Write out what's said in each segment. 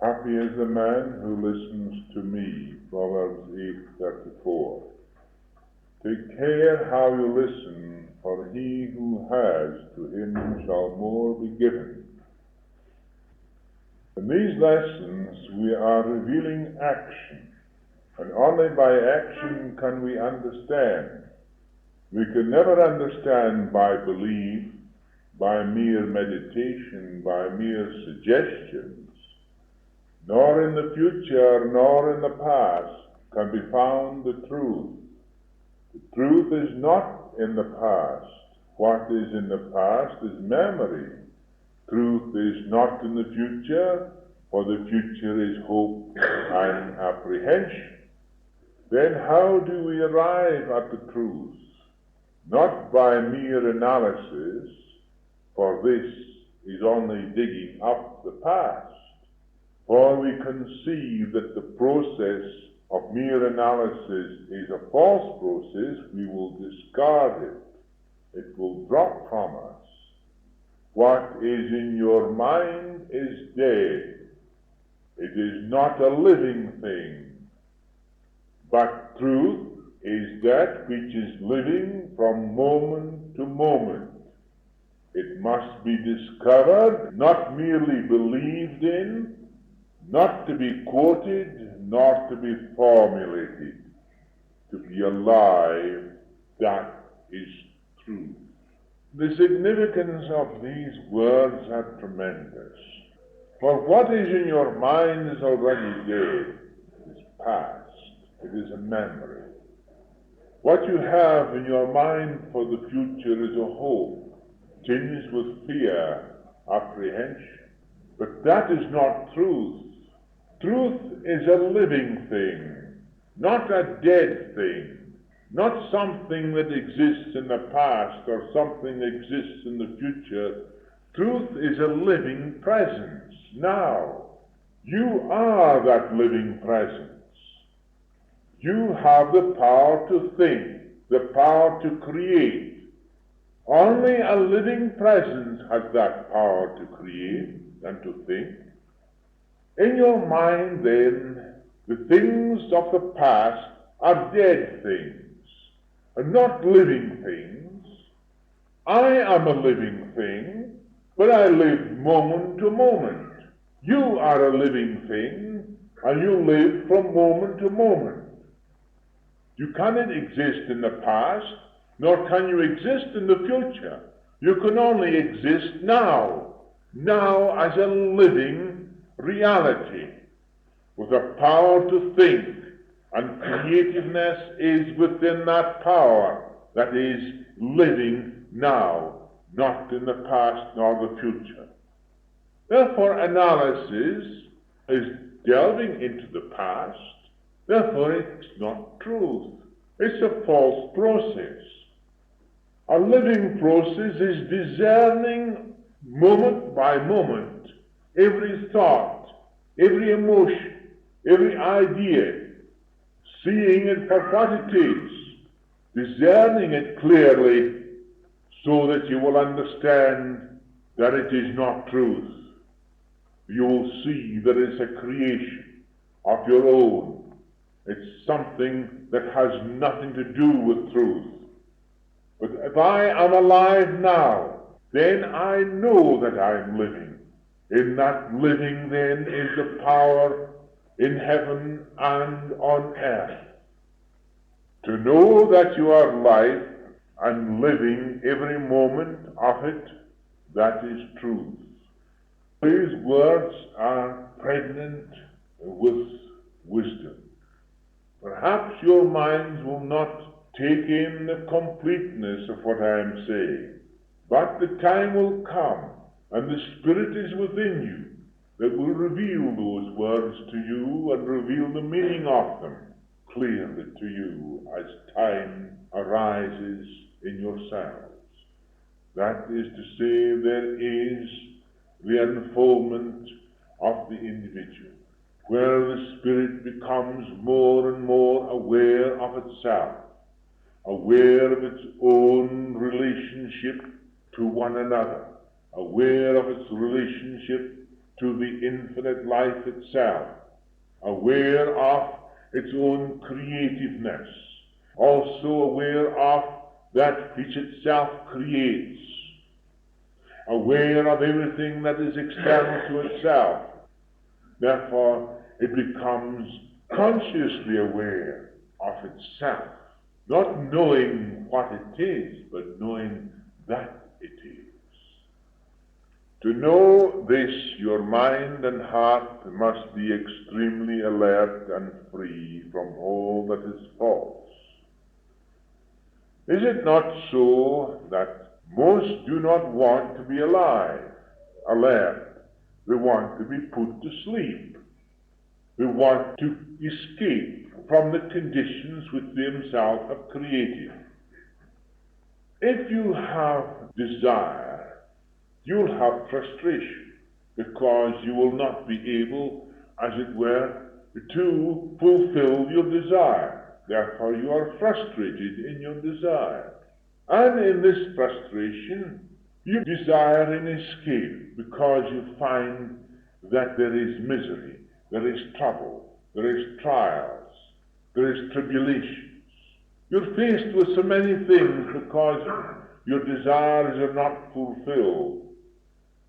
Happy is the man who listens to me, Proverbs 8:34. Take care how you listen, for he who has, to him shall more be given. In these lessons we are revealing action, and only by action can we understand. We can never understand by belief, by mere meditation, by mere suggestions. Nor in the future, nor in the past can be found the truth. The truth is not in the past. What is in the past is memory. Truth is not in the future, for the future is hope and apprehension. Then how do we arrive at the truth? Not by mere analysis, for this is only digging up the past. For we conceive that the process of mere analysis is a false process, we will discard it. It will drop from us. What is in your mind is dead. It is not a living thing. But truth is that which is living from moment to moment. It must be discovered, not merely believed in, not to be quoted, nor to be formulated. To be alive, that is truth. The significance of these words are tremendous. For what is in your mind is already dead. It is past. It is a memory. What you have in your mind for the future is a hope, tinged with fear, apprehension. But that is not truth. Truth is a living thing, not a dead thing, not something that exists in the past or something that exists in the future. Truth is a living presence now. You are that living presence. You have the power to think, the power to create. Only a living presence has that power to create and to think. In your mind, then, the things of the past are dead things, and not living things. I am a living thing, but I live moment to moment. You are a living thing, and you live from moment to moment. You cannot exist in the past, nor can you exist in the future. You can only exist now as a living reality, with a power to think, and creativeness is within that power that is living now, not in the past nor the future. Therefore, analysis is delving into the past. Therefore, it's not truth. It's a false process. A living process is discerning moment by moment every thought, every emotion, every idea, seeing it for what it is, discerning it clearly so that you will understand that it is not truth. You will see that it's a creation of your own. It's something that has nothing to do with truth. But if I am alive now, then I know that I am living. In that living, then, is the power in heaven and on earth. To know that you are life and living every moment of it, that is truth. These words are pregnant with wisdom. Perhaps your minds will not take in the completeness of what I am saying, but the time will come, and the Spirit is within you that will reveal those words to you and reveal the meaning of them clearly to you as time arises in yourselves. That is to say, there is the unfoldment of the individual, where the Spirit becomes more and more aware of itself, aware of its own relationship to one another, aware of its relationship to the infinite life itself, aware of its own creativeness, also aware of that which itself creates, aware of everything that is external to itself. Therefore, it becomes consciously aware of itself, not knowing what it is, but knowing that it is. To know this, your mind and heart must be extremely alert and free from all that is false. Is it not so that most do not want to be alive, alert? They want to be put to sleep. They want to escape from the conditions which they themselves have created. If you have desire, you'll have frustration, because you will not be able, as it were, to fulfill your desire. Therefore, you are frustrated in your desire. And in this frustration, you desire an escape, because you find that there is misery, there is trouble, there is trials, there is tribulations. You're faced with so many things because your desires are not fulfilled.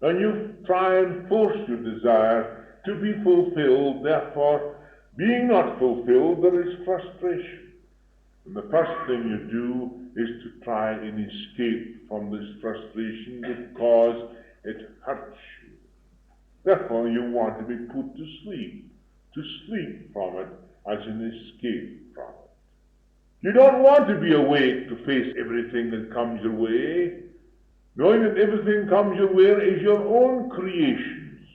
And you try and force your desire to be fulfilled. Therefore, being not fulfilled, there is frustration. And the first thing you do is to try and escape from this frustration because it hurts you. Therefore, you want to be put to sleep from it as an escape from it. You don't want to be awake to face everything that comes your way, knowing that everything comes your way is your own creations,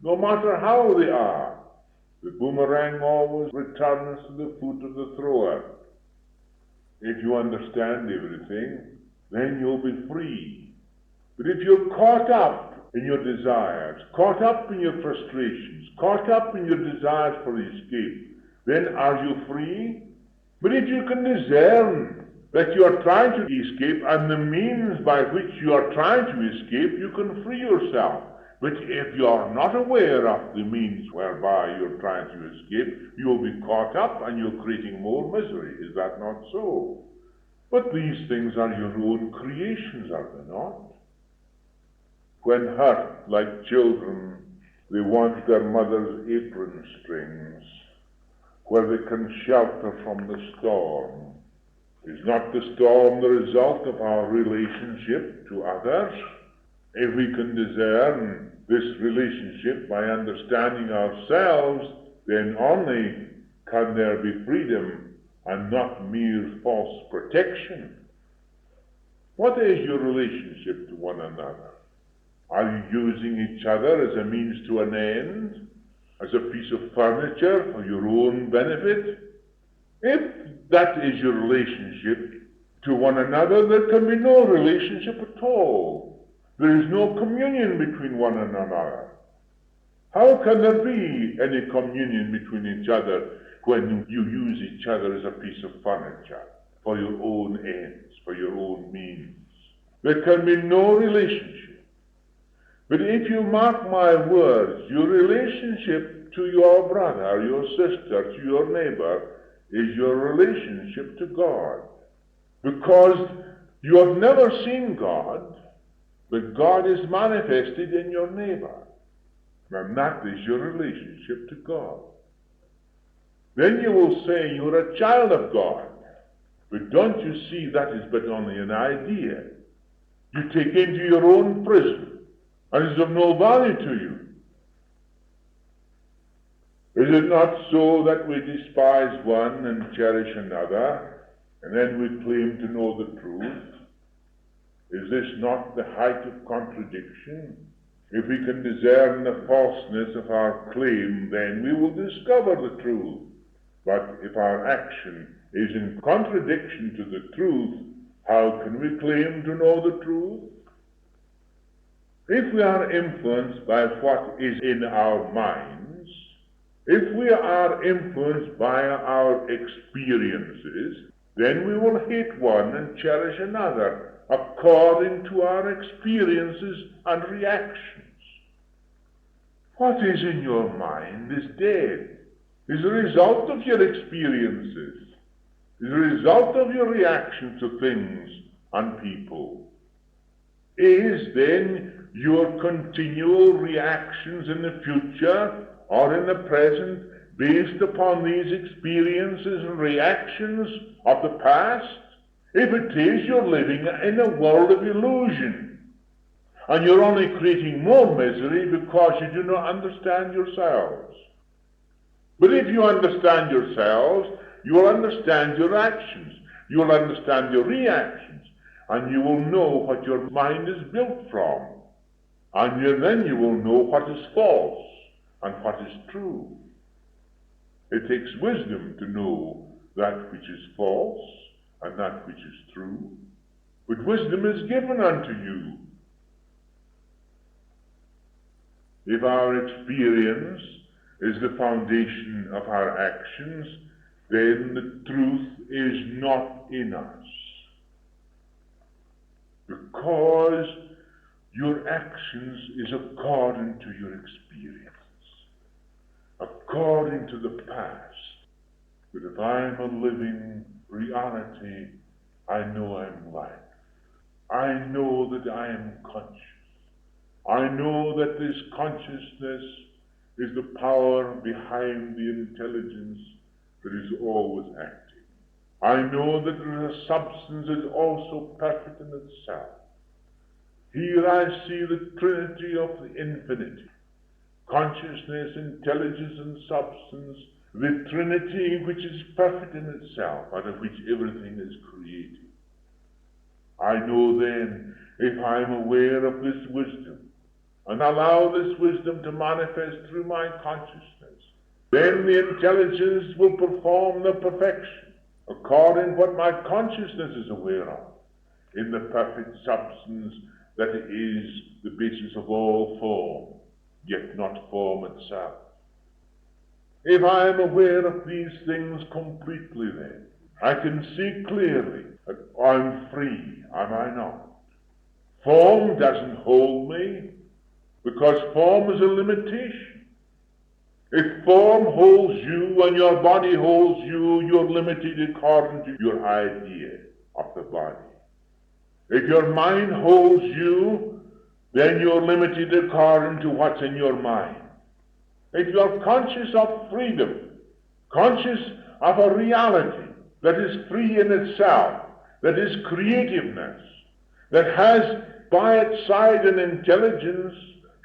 no matter how they are. The boomerang always returns to the foot of the thrower. If you understand everything, then you'll be free. But if you're caught up in your desires, caught up in your frustrations, caught up in your desires for escape, then are you free? But if you can discern that you are trying to escape, and the means by which you are trying to escape, you can free yourself. But if you are not aware of the means whereby you're trying to escape, you'll be caught up and you're creating more misery. Is that not so? But these things are your own creations, are they not? When hurt, like children, they want their mother's apron strings, where they can shelter from the storm. Is not the storm the result of our relationship to others? If we can discern this relationship by understanding ourselves, then only can there be freedom and not mere false protection. What is your relationship to one another? Are you using each other as a means to an end, as a piece of furniture for your own benefit? If that is your relationship to one another, there can be no relationship at all. There is no communion between one and another. How can there be any communion between each other when you use each other as a piece of furniture for your own ends, for your own means? There can be no relationship. But if you mark my words, your relationship to your brother, your sister, to your neighbor, is your relationship to God. Because you have never seen God, but God is manifested in your neighbor. And that is your relationship to God. Then you will say you're a child of God. But don't you see that is but only an idea? You take into your own prison, and it is of no value to you. Is it not so that we despise one and cherish another, and then we claim to know the truth? Is this not the height of contradiction? If we can discern the falseness of our claim, then we will discover the truth. But if our action is in contradiction to the truth, how can we claim to know the truth? If we are influenced by what is in our minds, if we are influenced by our experiences, then we will hate one and cherish another according to our experiences and reactions. What is in your mind is dead, is a result of your experiences, is a result of your reaction to things and people. Is then your continual reactions in the future or in the present based upon these experiences and reactions of the past? If it is, you're living in a world of illusion. And you're only creating more misery because you do not understand yourselves. But if you understand yourselves, you will understand your actions. You will understand your reactions. And you will know what your mind is built from. And then you will know what is false and what is true. It takes wisdom to know that which is false and that which is true. But wisdom is given unto you. If our experience is the foundation of our actions, then the truth is not in us. Because your actions is according to your experience, according to the past. But if I'm a living reality, I know I'm life. I know that I am conscious. I know that this consciousness is the power behind the intelligence that is always acting. I know that the substance is also perfect in itself. Here I see the trinity of the infinity. Consciousness, intelligence, and substance, the trinity which is perfect in itself, out of which everything is created. I know then, if I am aware of this wisdom, and allow this wisdom to manifest through my consciousness, then the intelligence will perform the perfection according to what my consciousness is aware of, in the perfect substance that is the basis of all form, yet not form itself. If I am aware of these things completely, then I can see clearly that I'm free, am I not? Form doesn't hold me, because form is a limitation. If form holds you and your body holds you, you're limited according to your idea of the body. If your mind holds you, then you're limited according to what's in your mind. If you're conscious of freedom, conscious of a reality that is free in itself, that is creativeness, that has by its side an intelligence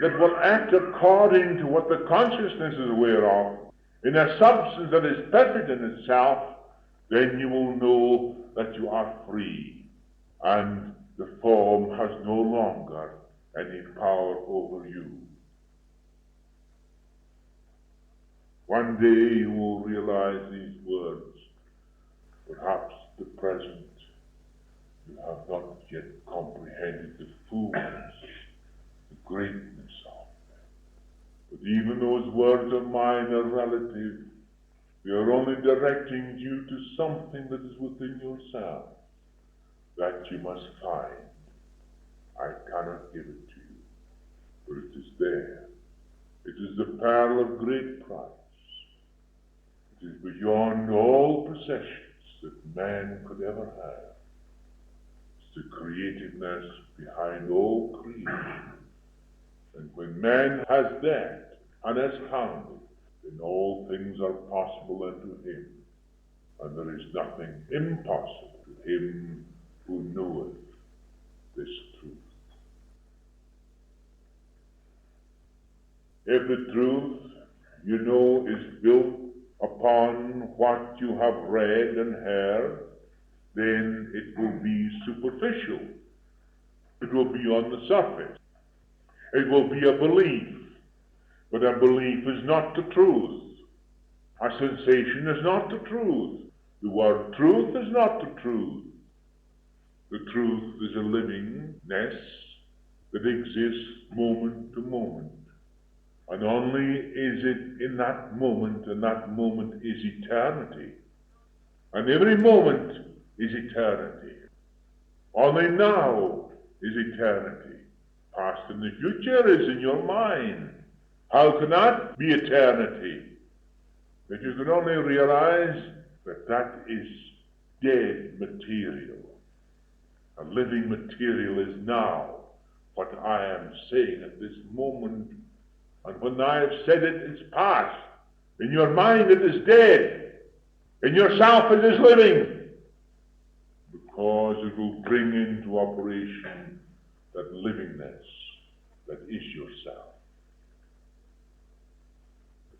that will act according to what the consciousness is aware of, in a substance that is perfect in itself, then you will know that you are free, and the form has no longer any power over you. One day you will realize these words. Perhaps the present you have not yet comprehended the fullness, the greatness of them. But even those words of mine are relative. They are only directing you to something that is within yourself that you must find. I cannot give it to you, but it is there. It is the pearl of great price. It is beyond all possessions that man could ever have. It's the creativeness behind all creation. And when man has that and has found it, then all things are possible unto him. And there is nothing impossible to him who knoweth this truth. If the truth, you know, is built upon what you have read and heard, then it will be superficial. It will be on the surface. It will be a belief. But a belief is not the truth. A sensation is not the truth. The word truth is not the truth. The truth is a livingness that exists moment to moment. And only is it in that moment, and that moment is eternity. And every moment is eternity. Only now is eternity. Past and the future is in your mind. How can that be eternity? That you can only realize that that is dead material. And living material is now what I am saying at this moment. And when I have said it, it's past. In your mind it is dead. In yourself it is living. Because it will bring into operation that livingness that is yourself.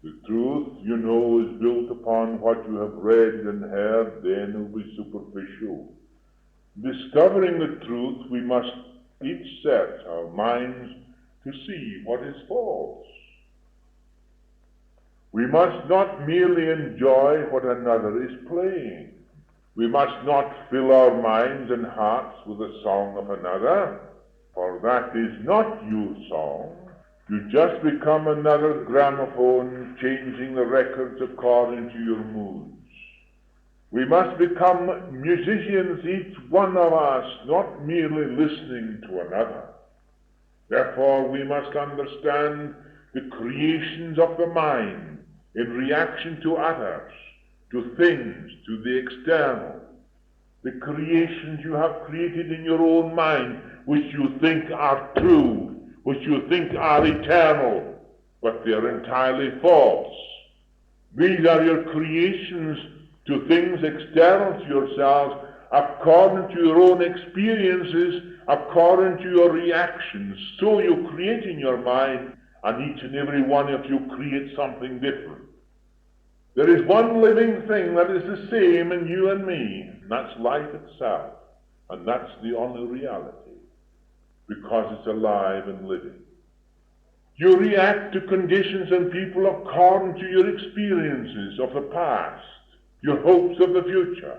The truth, you know, is built upon what you have read and heard, then it will be superficial. Discovering the truth, we must each set our minds to see what is false. We must not merely enjoy what another is playing. We must not fill our minds and hearts with the song of another, for that is not your song. You just become another gramophone, changing the records according to your moods. We must become musicians, each one of us, not merely listening to another. Therefore, we must understand the creations of the mind in reaction to others, to things, to the external. The creations you have created in your own mind, which you think are true, which you think are eternal, but they are entirely false. These are your creations to things external to yourselves, according to your own experiences, according to your reactions. So you create in your mind, and each and every one of you creates something different. There is one living thing that is the same in you and me, and that's life itself. And that's the only reality, because it's alive and living. You react to conditions and people according to your experiences of the past, your hopes of the future.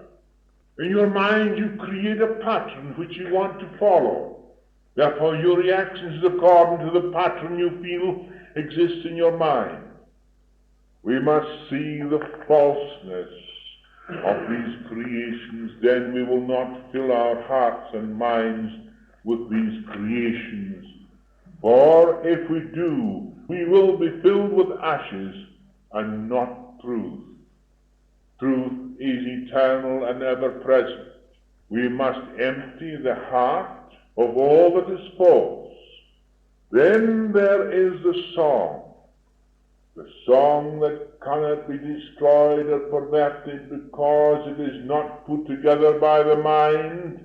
In your mind you create a pattern which you want to follow. Therefore your reactions is according to the pattern you feel exists in your mind. We must see the falseness of these creations, then we will not fill our hearts and minds with these creations. For if we do, we will be filled with ashes and not truth. Truth is eternal and ever present. We must empty the heart of all that is false. Then there is the song that cannot be destroyed or perverted because it is not put together by the mind.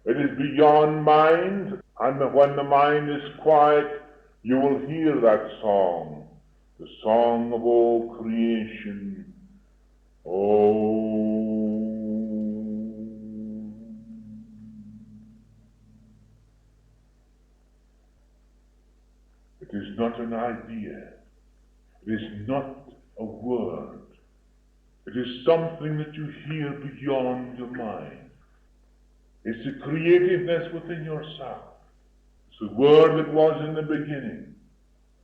It is beyond mind, and when the mind is quiet, you will hear that song, the song of all creation. Oh, it is not an idea. It is not a word. It is something that you hear beyond your mind. It's the creativeness within yourself. It's the Word that was in the beginning.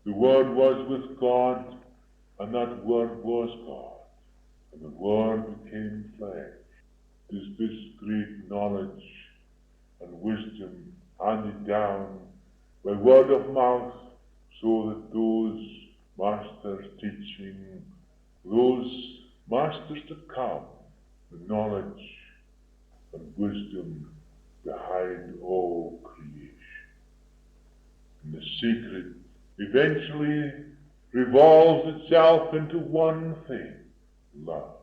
The Word was with God, and that Word was God. And the Word became flesh. It is this great knowledge and wisdom handed down by word of mouth, so that those masters teaching, those masters to come, the knowledge and wisdom behind all creation. And the secret eventually revolves itself into one thing, love.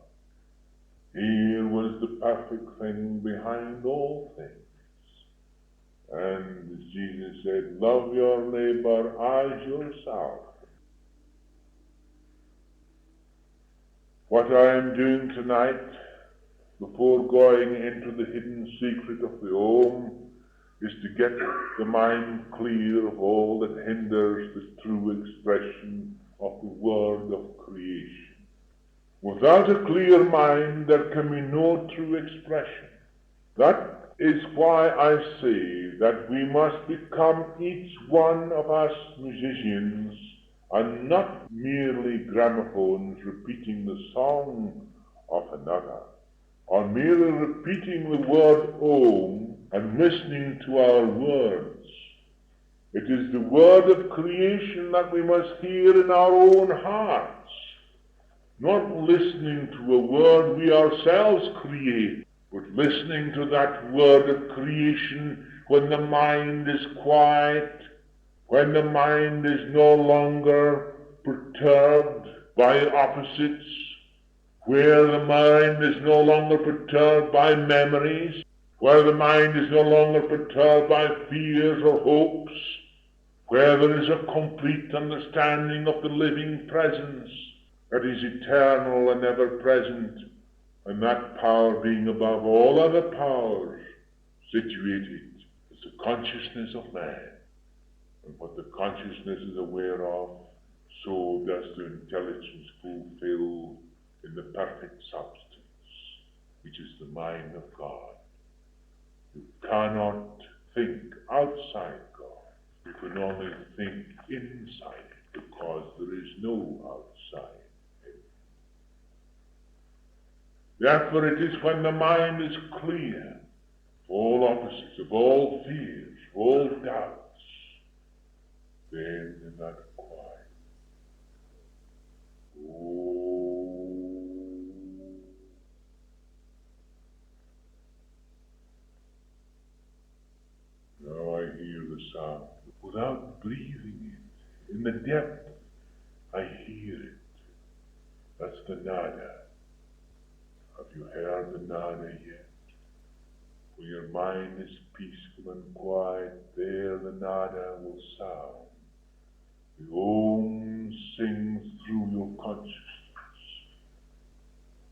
Here was the perfect thing behind all things. And as Jesus said, love your neighbor as yourself. What I am doing tonight, before going into the hidden secret of the Om, is to get the mind clear of all that hinders the true expression of the word of creation. Without a clear mind, there can be no true expression. That is why I say that we must become each one of us musicians, and not merely gramophones repeating the song of another, or merely repeating the word Om and listening to our words. It is the word of creation that we must hear in our own hearts, not listening to a word we ourselves create, but listening to that word of creation when the mind is quiet, when the mind is no longer perturbed by opposites, where the mind is no longer perturbed by memories, where the mind is no longer perturbed by fears or hopes, where there is a complete understanding of the living presence that is eternal and ever-present, and that power being above all other powers, situated as the consciousness of man. And what the consciousness is aware of, so does the intelligence fulfill in the perfect substance, which is the mind of God. You cannot think outside God. You can only think inside it, because there is no outside it. Therefore it is when the mind is clear of all opposites, of all fears, of all doubts, then in that quiet, now I hear the sound without breathing it. In the depth, I hear it. That's the nada. Have you heard the nada yet? When your mind is peaceful and quiet, there the nada will sound. The Om sings through your consciousness.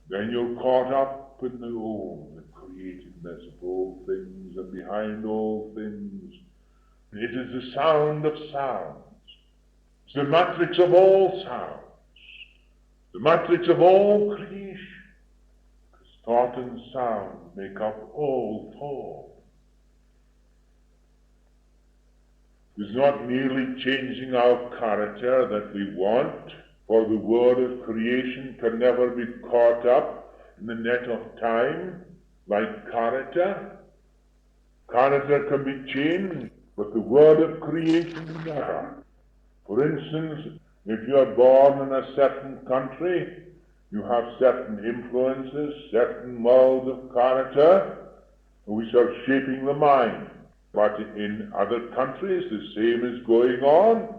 Then you're caught up in the Om, the createdness of all things and behind all things. It is the sound of sounds. It's the matrix of all sounds. The matrix of all creation. Because thought and sound make up all form. It's not merely changing our character that we want, for the word of creation can never be caught up in the net of time like character. Character can be changed, but the word of creation never. For instance, if you are born in a certain country, you have certain influences, certain molds of character, which are shaping the mind. But in other countries, the same is going on,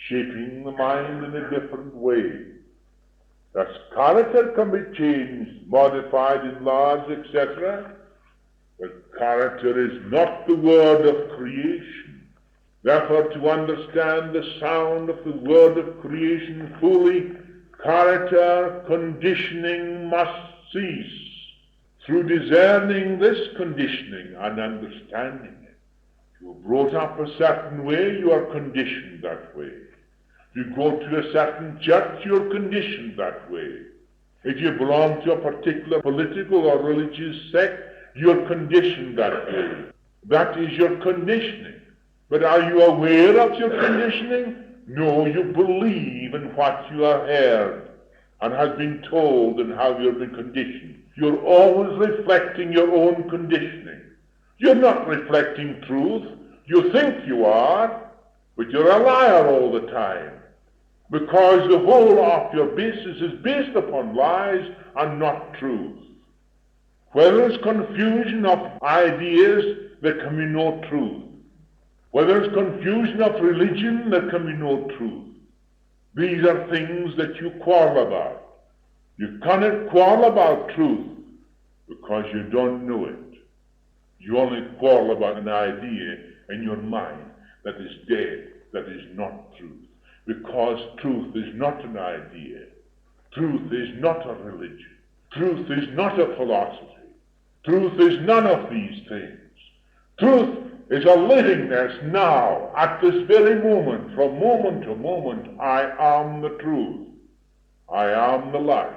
shaping the mind in a different way. Thus, character can be changed, modified, enlarged, etc., but character is not the word of creation. Therefore, to understand the sound of the word of creation fully, character conditioning must cease. Through discerning this conditioning and understanding it, you are brought up a certain way, you are conditioned that way. If you go to a certain church, you are conditioned that way. If you belong to a particular political or religious sect, you are conditioned that way. That is your conditioning. But are you aware of your conditioning? No, you believe in what you have heard and have been told and how you have been conditioned. You're always reflecting your own conditioning. You're not reflecting truth. You think you are, but you're a liar all the time. Because the whole of your basis is based upon lies and not truth. Where there is confusion of ideas, there can be no truth. Where there is confusion of religion, there can be no truth. These are things that you quarrel about. You cannot quarrel about truth because you don't know it. You only quarrel about an idea in your mind that is dead, that is not truth. Because truth is not an idea. Truth is not a religion. Truth is not a philosophy. Truth is none of these things. Truth is a livingness now, at this very moment, from moment to moment. I am the truth. I am the life.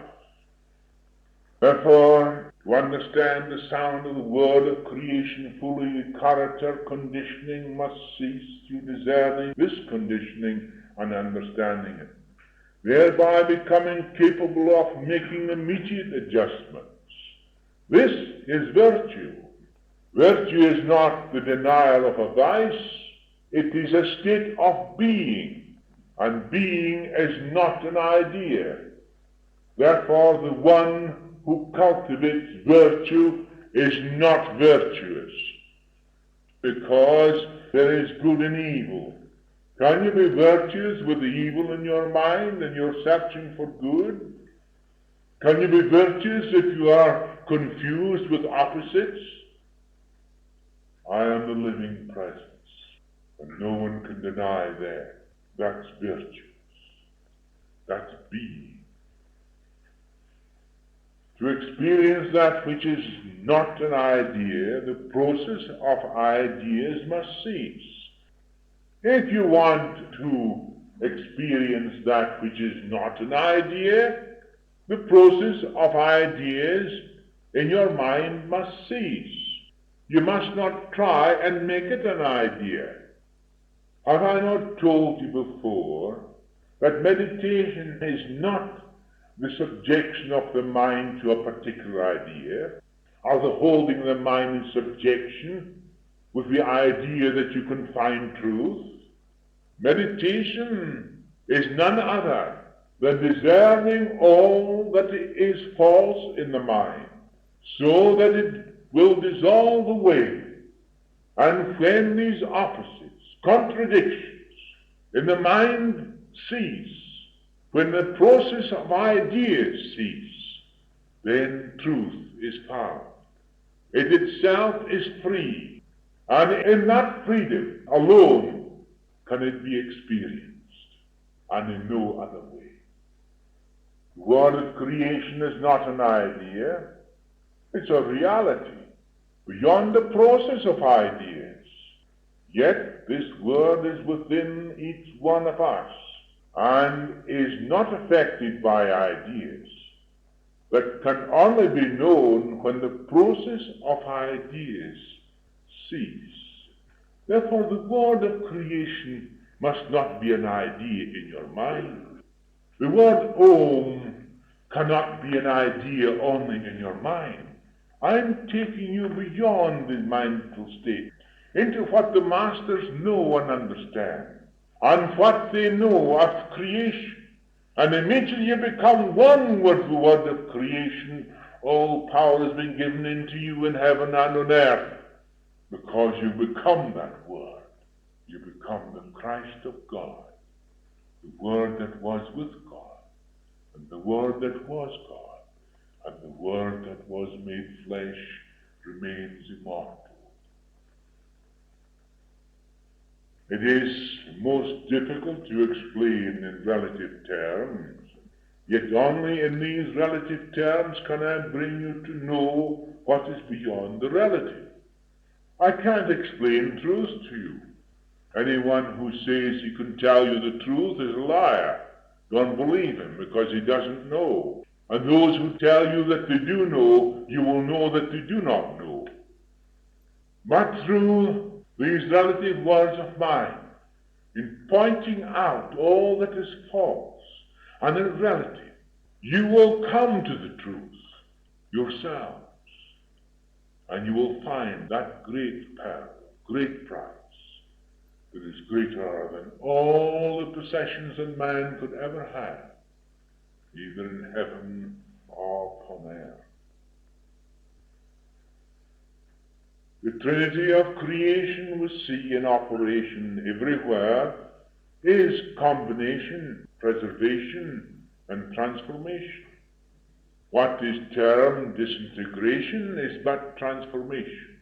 Therefore, to understand the sound of the word of creation fully, character conditioning must cease through discerning this conditioning and understanding it, thereby becoming capable of making immediate adjustments. This is virtue. Virtue is not the denial of a vice. It is a state of being, and being is not an idea. Therefore, the one who cultivates virtue is not virtuous, because there is good and evil. Can you be virtuous with the evil in your mind and you're searching for good? Can you be virtuous if you are confused with opposites? I am the living presence, and no one can deny that. That's virtuous. That's being. To experience that which is not an idea, the process of ideas must cease. If you want to experience that which is not an idea, the process of ideas in your mind must cease. You must not try and make it an idea. Have I not told you before that meditation is not the subjection of the mind to a particular idea, or the holding the mind in subjection with the idea that you can find truth? Meditation is none other than discerning all that is false in the mind, so that it will dissolve away. And when these opposites, contradictions in the mind cease, when the process of ideas cease, then truth is found. It itself is free, and in that freedom alone can it be experienced, and in no other way. The word of creation is not an idea, it's a reality beyond the process of ideas. Yet this word is within each one of us, and is not affected by ideas, that can only be known when the process of ideas cease. Therefore, the word of creation must not be an idea in your mind. The word Om cannot be an idea only in your mind. I'm taking you beyond the mindful state, into what the masters know and understand, and what they know of creation. And immediately you become one with the word of creation, all power has been given into you in heaven and on earth, because you become that word. You become the Christ of God, the Word that was with God, and the Word that was God, and the Word that was made flesh remains immortal. It is most difficult to explain in relative terms, yet only in these relative terms can I bring you to know what is beyond the relative. I can't explain truth to you. Anyone who says he can tell you the truth is a liar. Don't believe him, because he doesn't know. And those who tell you that they do know, you will know that they do not know. But through these relative words of mine, in pointing out all that is false and irrelative, you will come to the truth yourselves, and you will find that great pearl, great prize, that is greater than all the possessions that man could ever have, either in heaven or upon earth. The Trinity of creation we see in operation everywhere is combination, preservation, and transformation. What is termed disintegration is but transformation.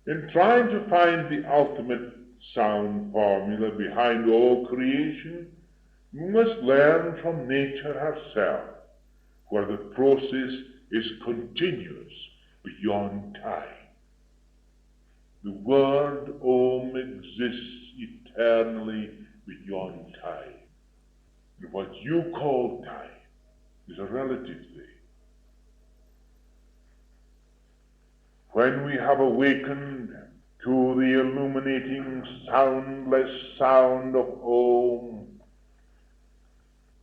In trying to find the ultimate sound formula behind all creation, we must learn from nature herself, where the process is continuous beyond time. The word Om exists eternally beyond time. And what you call time is a relative thing. When we have awakened to the illuminating, soundless sound of Om,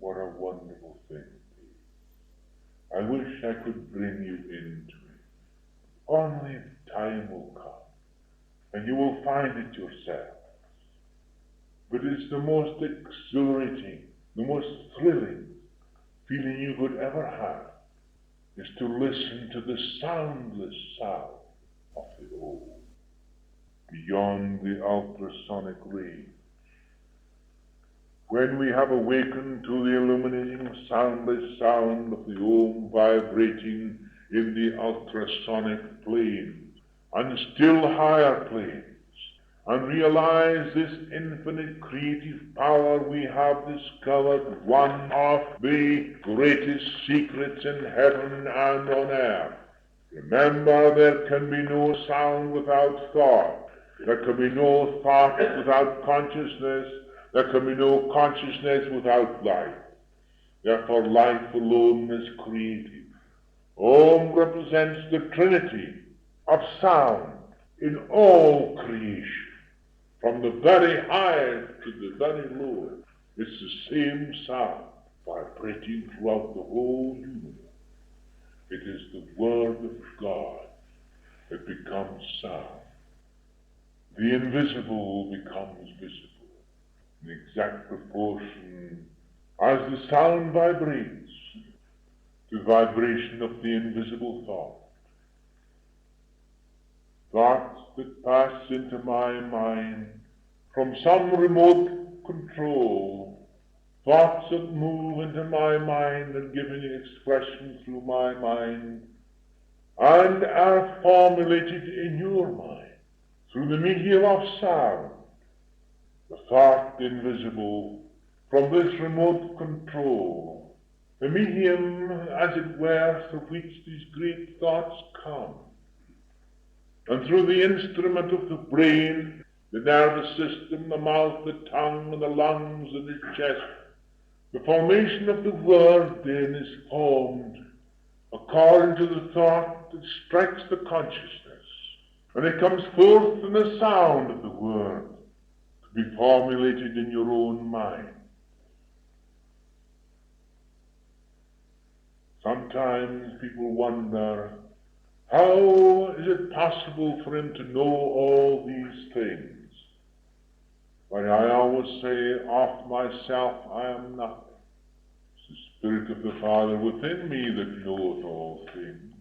what a wonderful thing it is. I wish I could bring you into it. Only time will come, and you will find it yourself. but it's the most exhilarating, the most thrilling feeling you could ever have, is to listen to the soundless sound of the ohm, beyond the ultrasonic range. When we have awakened to the illuminating soundless sound of the ohm vibrating in the ultrasonic planes and still higher planes, and realize this infinite creative power, we have discovered one of the greatest secrets in heaven and on earth. Remember, there can be no sound without thought. There can be no thought without consciousness. There can be no consciousness without life. Therefore, life alone is creative. Om represents the trinity of sound in all creation. From the very highest to the very lowest, it's the same sound vibrating throughout the whole universe. It is the Word of God that becomes sound. The invisible becomes visible in exact proportion as the sound vibrates to the vibration of the invisible thought. Thoughts that pass into my mind from some remote control, thoughts that move into my mind and give an expression through my mind, and are formulated in your mind through the medium of sound, the thought invisible from this remote control, the medium, as it were, through which these great thoughts come. And through the instrument of the brain, the nervous system, the mouth, the tongue, and the lungs, and the chest, the formation of the word then is formed according to the thought that strikes the consciousness. And it comes forth in the sound of the word to be formulated in your own mind. Sometimes people wonder, how is it possible for him to know all these things? But I always say, of myself I am nothing. It's the Spirit of the Father within me that knoweth all things.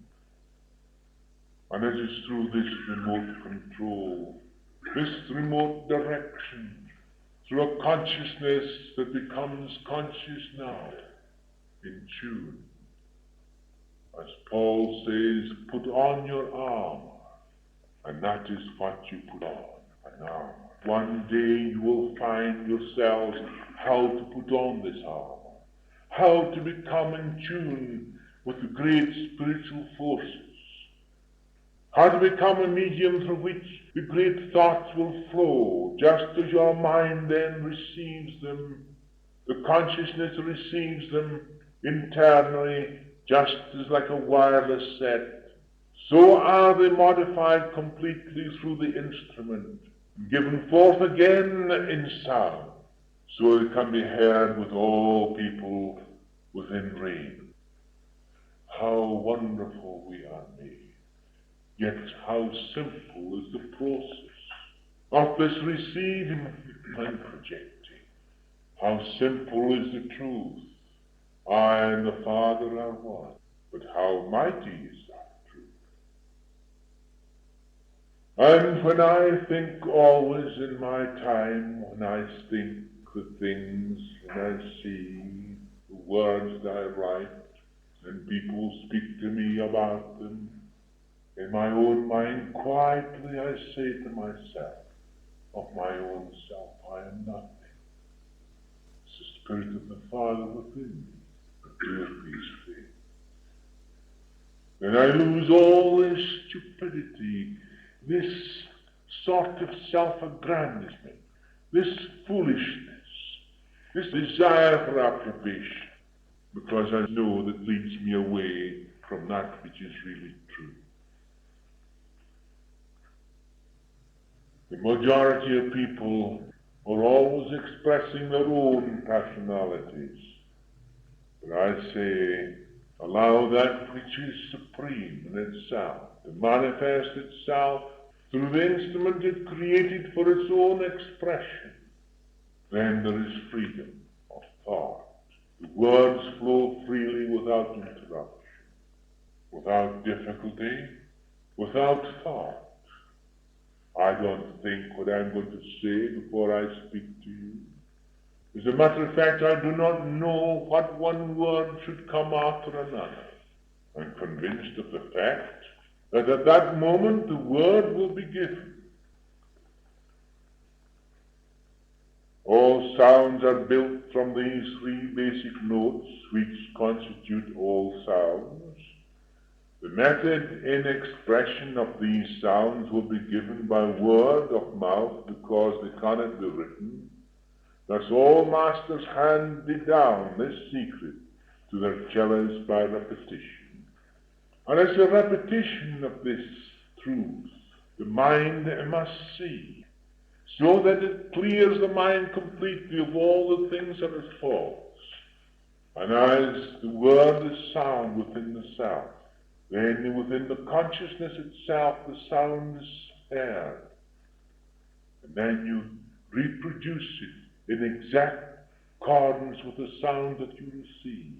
And it is through this remote control, this remote direction, through a consciousness that becomes conscious now, in tune. As Paul says, put on your armor, and that is what you put on, an armor. One day you will find yourselves how to put on this armor, how to become in tune with the great spiritual forces, how to become a medium through which the great thoughts will flow, just as your mind then receives them, the consciousness receives them internally, just as like a wireless set. So are they modified completely through the instrument, given forth again in sound, so it can be heard with all people within range. How wonderful we are made, yet how simple is the process of this receiving and projecting. How simple is the truth. I and the Father are one. But how mighty is that truth? And when I think always in my time, when I think the things, when I see the words that I write, and people speak to me about them, in my own mind quietly I say to myself, of my own self, I am nothing. It's the Spirit of the Father within me. Doing these things. Then I lose all this stupidity, this sort of self-aggrandizement, this foolishness, this desire for approbation, because I know that leads me away from that which is really true. The majority of people are always expressing their own personalities. But I say, allow that which is supreme in itself to manifest itself through the instrument it created for its own expression. then there is freedom of thought. The words flow freely without interruption, without difficulty, without thought. I don't think what I'm going to say before I speak to you. As a matter of fact, I do not know what one word should come after another. I'm convinced of the fact that at that moment the word will be given. All sounds are built from these three basic notes which constitute all sounds. The method in expression of these sounds will be given by word of mouth because they cannot be written. Thus all masters handed down this secret to their cellos by repetition. And it's a repetition of this truth the mind must see, so that it clears the mind completely of all the things that are false. And as the word is sound within the self, then within the consciousness itself the sound is heard. And then you reproduce it in exact accordance with the sound that you receive.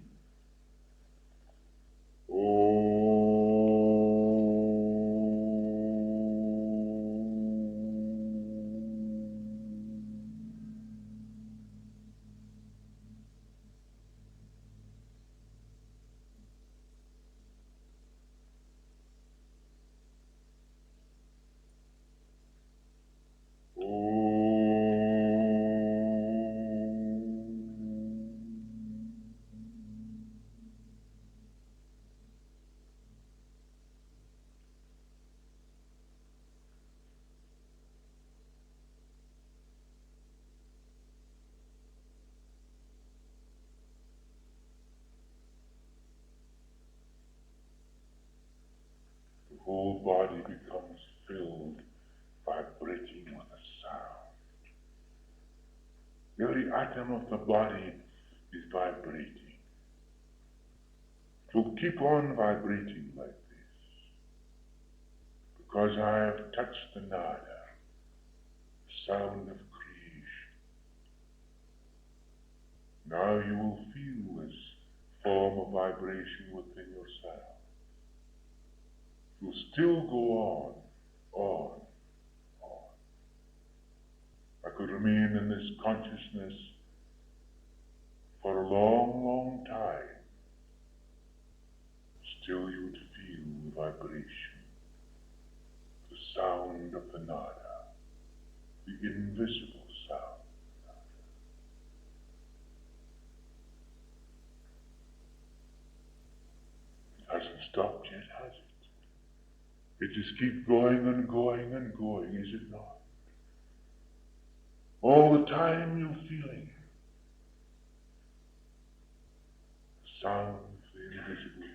The whole body becomes filled, vibrating with a sound. Every atom of the body is vibrating. It will keep on vibrating like this, because I have touched the nada, the sound of creation. Now you will feel this form of vibration within yourself. It will still go on. I could remain in this consciousness for a long, long time. Still you would feel the vibration, the sound of the nada, the invisible sound. It hasn't stopped yet, has it? It just keeps going and going and going, is it not? All the time you're feeling the sound of the invisible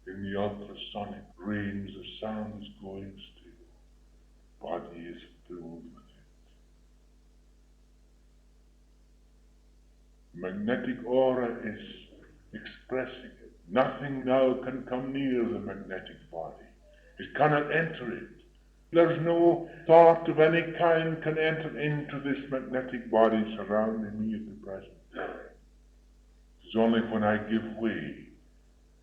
sound. In the ultrasonic range, the sound is going still. Body is filled with it. Magnetic aura is expressing it. Nothing now can come near the magnetic body. It cannot enter it. There's no thought of any kind can enter into this magnetic body surrounding me at the present time. It's only when I give way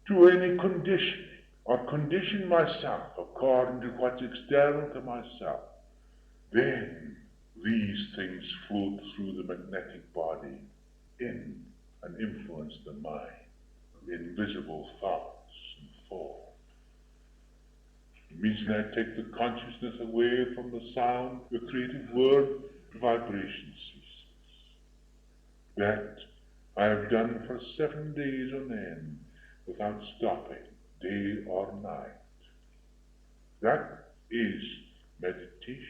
to any conditioning or condition myself according to what's external to myself, then these things float through the magnetic body in and influence the mind, invisible thoughts and thoughts. Immediately I take the consciousness away from the sound, the creative word, the vibration ceases. That I have done for 7 days on end without stopping, day or night. That is meditation.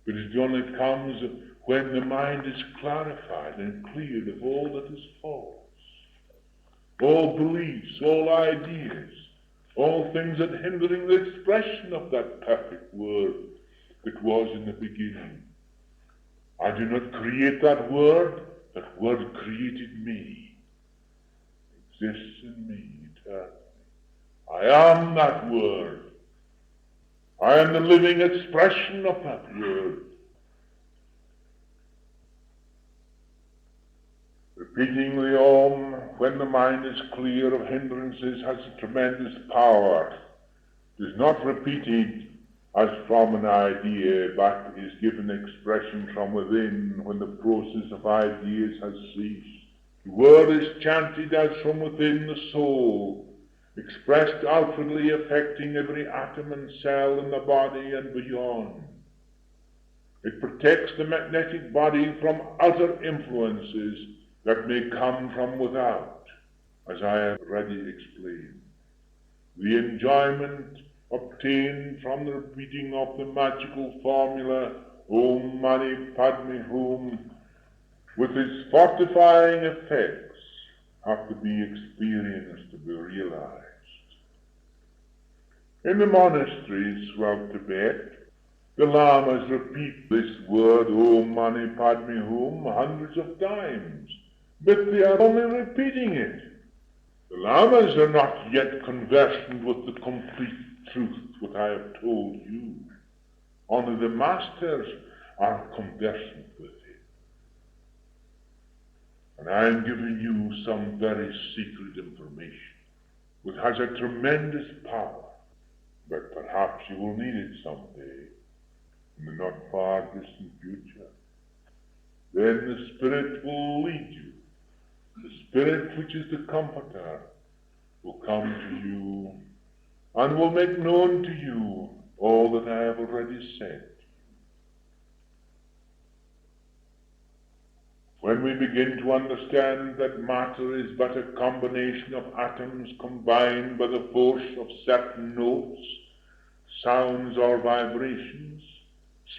But it only comes when the mind is clarified and cleared of all that is false, all beliefs, all ideas, all things that hindering the expression of that perfect word that was in the beginning. I do not create that word created me, exists in me eternally. I am that word. I am the living expression of that word. Repeating the Om when the mind is clear of hindrances has a tremendous power. It is not repeated as from an idea, but is given expression from within when the process of ideas has ceased. The word is chanted as from within the soul, expressed outwardly, affecting every atom and cell in the body and beyond. It protects the magnetic body from outer influences that may come from without, as I have already explained. The enjoyment obtained from the repeating of the magical formula Om Mani Padme Hum, with its fortifying effects, have to be experienced to be realized. In the monasteries throughout Tibet, the lamas repeat this word Om Mani Padme Hum hundreds of times, but they are only repeating it. The lamas are not yet conversant with the complete truth what I have told you. Only the masters are conversant with it. And I am giving you some very secret information which has a tremendous power, but perhaps you will need it someday in the not far distant future. Then the Spirit will lead you. The Spirit, which is the Comforter, will come to you and will make known to you all that I have already said. When we begin to understand that matter is but a combination of atoms combined by the force of certain notes, sounds, or vibrations,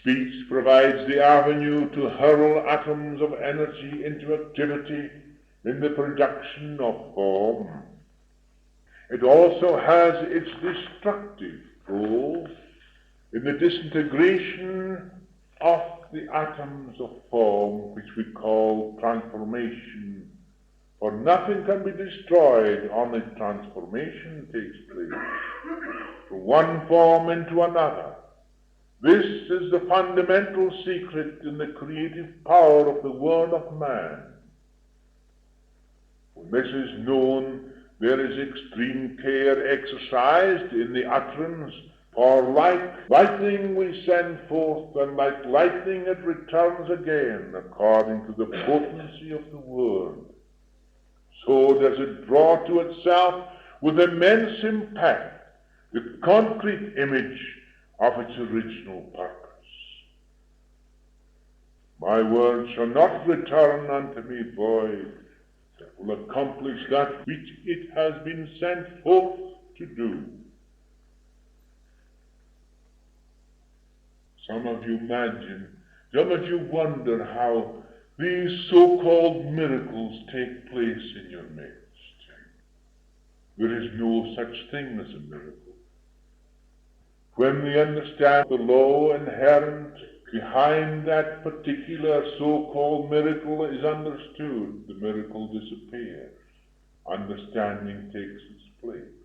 speech provides the avenue to hurl atoms of energy into activity in the production of form. It also has its destructive role in the disintegration of the atoms of form, which we call transformation. For nothing can be destroyed, only transformation takes place from one form into another. This is the fundamental secret in the creative power of the word of man. When this is known, there is extreme care exercised in the utterance, for like lightning we send forth, and like lightning it returns again, according to the potency of the word. So does it draw to itself with immense impact the concrete image of its original purpose. My word shall not return unto me void, it will accomplish that which it has been sent forth to do. Some of you wonder how these so-called miracles take place in your midst. There is no such thing as a miracle. When we understand the law inherent behind that particular so-called miracle is understood, the miracle disappears. Understanding takes its place.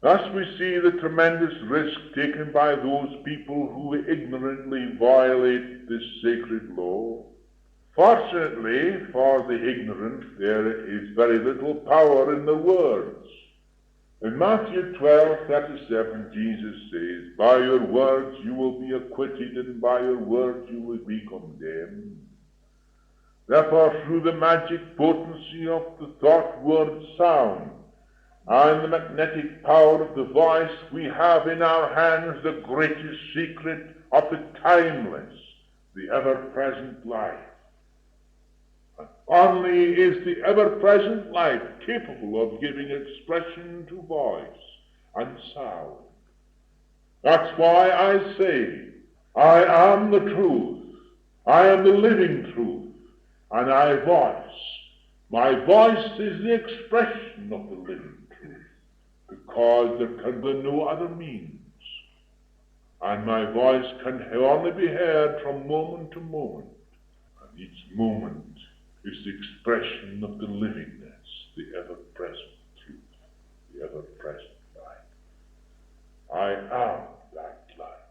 Thus we see the tremendous risk taken by those people who ignorantly violate this sacred law. Fortunately for the ignorant, there is very little power in the words. In Matthew 12:37, Jesus says, "By your words you will be acquitted, and by your words you will be condemned." Therefore, through the magic potency of the thought-word sound, and the magnetic power of the voice, we have in our hands the greatest secret of the timeless, the ever-present life. And only is the ever-present life capable of giving expression to voice and sound. That's why I say, I am the truth, I am the living truth, and I voice. My voice is the expression of the living truth, because there can be no other means. And my voice can only be heard from moment to moment. And each moment is the expression of the livingness, the ever-present truth, the ever-present life. I am that life.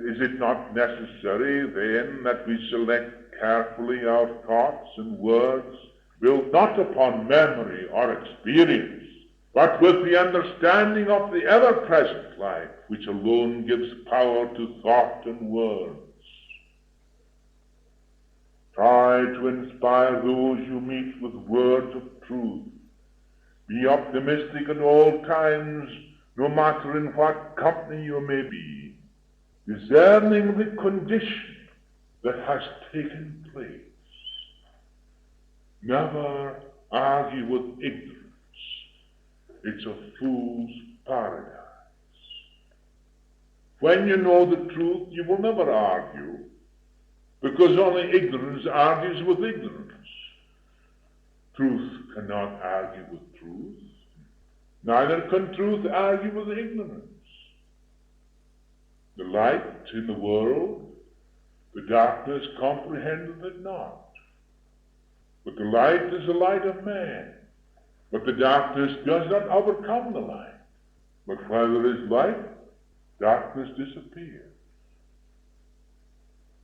Is it not necessary, then, that we select carefully our thoughts and words, built not upon memory or experience, but with the understanding of the ever-present life, which alone gives power to thought and words? Try to inspire those you meet with words of truth. Be optimistic at all times, no matter in what company you may be, discerning the condition that has taken place. Never argue with ignorance. It's a fool's paradise. When you know the truth, you will never argue, because only ignorance argues with ignorance. Truth cannot argue with truth. Neither can truth argue with ignorance. The light in the world, the darkness comprehendeth it not. But the light is the light of man. But the darkness does not overcome the light. But where there is light, darkness disappears.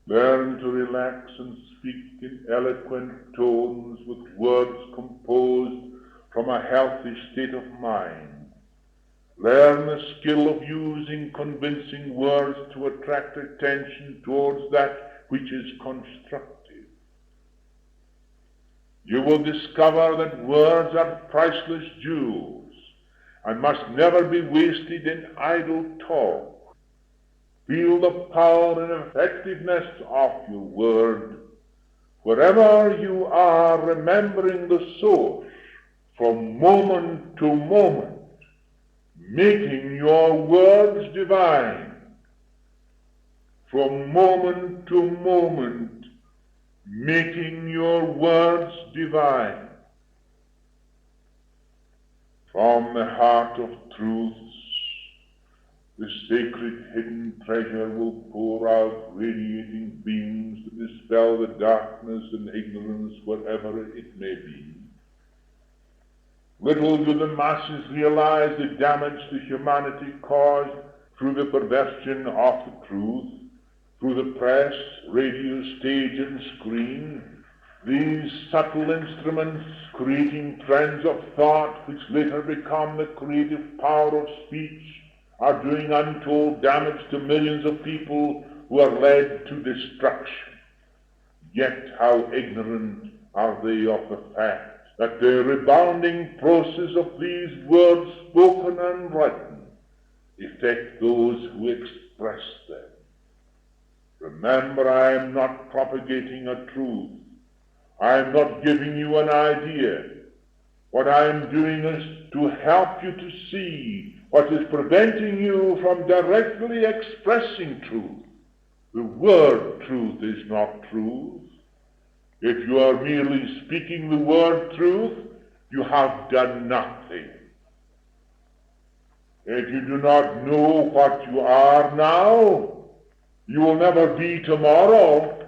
Learn to relax and speak in eloquent tones with words composed from a healthy state of mind. Learn the skill of using convincing words to attract attention towards that which is constructive. You will discover that words are priceless jewels and must never be wasted in idle talk. Feel the power and effectiveness of your word wherever you are, remembering the source from moment to moment, making your words divine. From moment to moment, making your words divine. From the heart of truths, the sacred hidden treasure will pour out radiating beams to dispel the darkness and ignorance wherever it may be. Little do the masses realize the damage to humanity caused through the perversion of the truth, through the press, radio, stage, and screen. These subtle instruments, creating trends of thought which later become the creative power of speech, are doing untold damage to millions of people who are led to destruction. Yet how ignorant are they of the fact that the rebounding process of these words, spoken and written, affect those who express them. Remember, I am not propagating a truth. I am not giving you an idea. What I am doing is to help you to see what is preventing you from directly expressing truth. The word truth is not truth. If you are merely speaking the word truth, you have done nothing. If you do not know what you are now, you will never be tomorrow.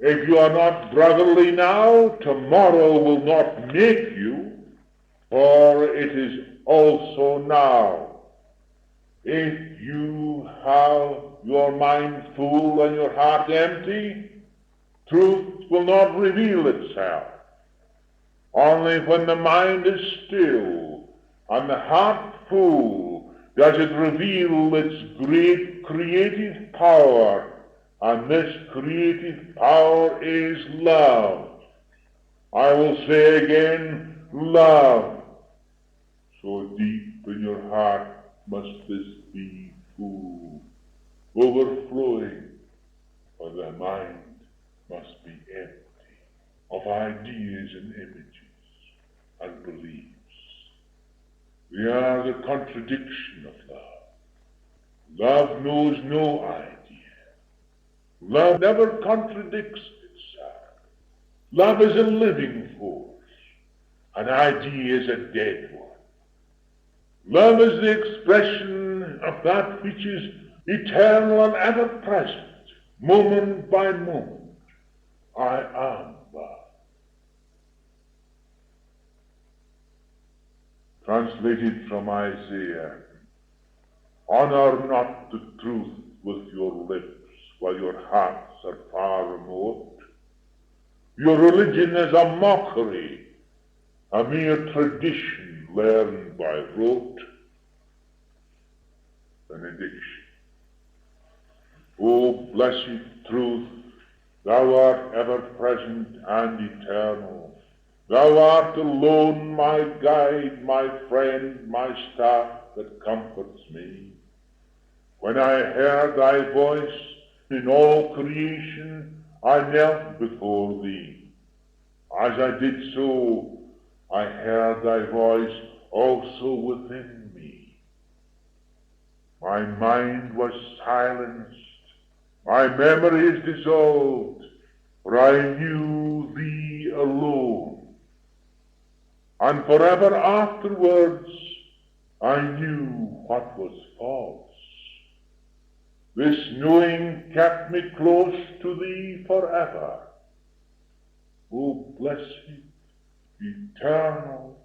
If you are not brotherly now, tomorrow will not make you, for it is also now. If you have your mind full and your heart empty, truth will not reveal itself. Only when the mind is still and the heart full does it reveal its great creative power, and this creative power is love. I will say again, love. So deep in your heart must this be full, overflowing, for the mind must be empty of ideas and images and beliefs. They are the contradiction of love. Love knows no idea. Love never contradicts itself. Love is a living force. An idea is a dead one. Love is the expression of that which is eternal and ever present, moment by moment. I am love. Translated from Isaiah, honor not the truth with your lips while your hearts are far remote. Your religion is a mockery, a mere tradition learned by rote. Benediction. O blessed truth, thou art ever present and eternal. Thou art alone my guide, my friend, my staff that comforts me. When I heard thy voice in all creation, I knelt before thee. As I did so, I heard thy voice also within me. My mind was silenced, my memory is dissolved, for I knew thee alone. And forever afterwards, I knew what was false. This knowing kept me close to thee forever. O blessed, eternal,